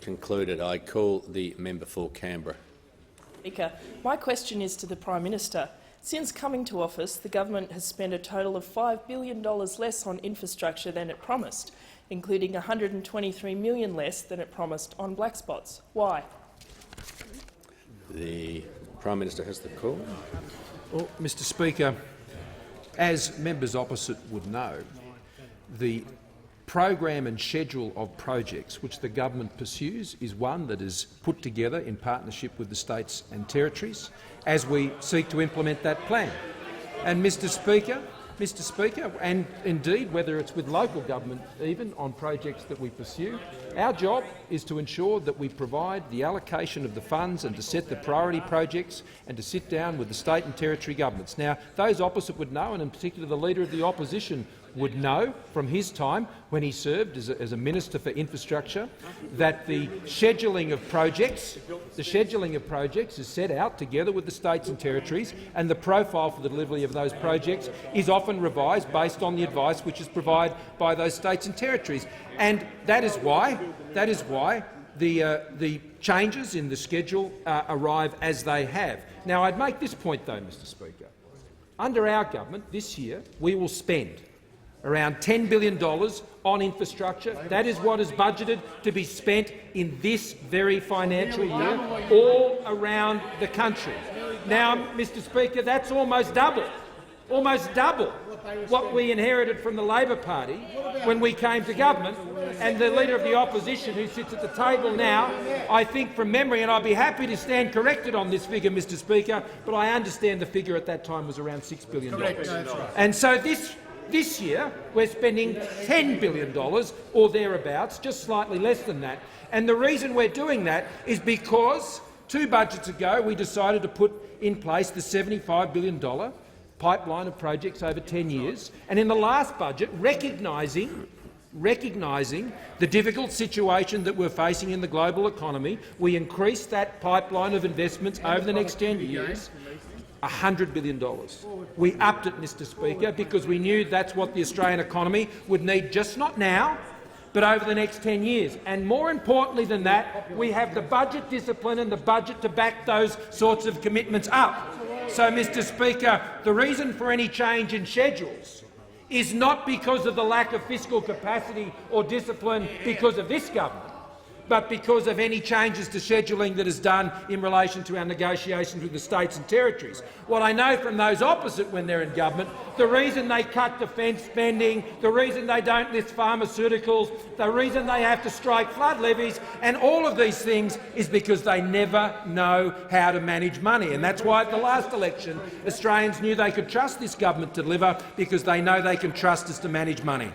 concluded. I call the member for Canberra. Speaker, my question is to the Prime Minister. Since coming to office, the government has spent a total of $5 billion less on infrastructure than it promised, including $123 million less than it promised on black spots. Why? The Prime Minister has the call. Well, Mr Speaker, as members opposite would know, the program and schedule of projects which the government pursues is one that is put together in partnership with the states and territories as we seek to implement that plan. And Mr Speaker, and indeed whether it's with local government even on projects that we pursue, our job is to ensure that we provide the allocation of the funds and to set the priority projects and to sit down with the state and territory governments. Now, those opposite would know, and in particular the Leader of the Opposition would know from his time when he served as a Minister for Infrastructure, that the scheduling of projects is set out together with the states and territories, and the profile for the delivery of those projects is often revised based on the advice which is provided by those states and territories. And that is why the changes in the schedule arrive as they have. Now, I'd make this point, though, Mr Speaker. Under our government this year, we will spend around $10 billion on infrastructure. That is what is budgeted to be spent in this very financial year all around the country. Now, Mr Speaker, that's almost double what we inherited from the Labor Party when we came to government. And the Leader of the Opposition, who sits at the table now, I think from memory, and I'd be happy to stand corrected on this figure, Mr Speaker, but I understand the figure at that time was around $6 billion. And so this year, we're spending $10 billion or thereabouts, just slightly less than that. And the reason we're doing that is because 2 budgets ago we decided to put in place the $75 billion pipeline of projects over 10 years. And in the last budget, recognising the difficult situation that we're facing in the global economy, we increased that pipeline of investments over the next 10 years. $100 billion. We upped it, Mr Speaker, because we knew that's what the Australian economy would need, just not now, but over the next 10 years. And more importantly than that, we have the budget discipline and the budget to back those sorts of commitments up. So, Mr Speaker, the reason for any change in schedules is not because of the lack of fiscal capacity or discipline because of this government, but because of any changes to scheduling that is done in relation to our negotiations with the states and territories. What I know from those opposite when they're in government, the reason they cut defence spending, the reason they don't list pharmaceuticals, the reason they have to strike flood levies and all of these things is because they never know how to manage money. And that's why at the last election Australians knew they could trust this government to deliver, because they know they can trust us to manage money.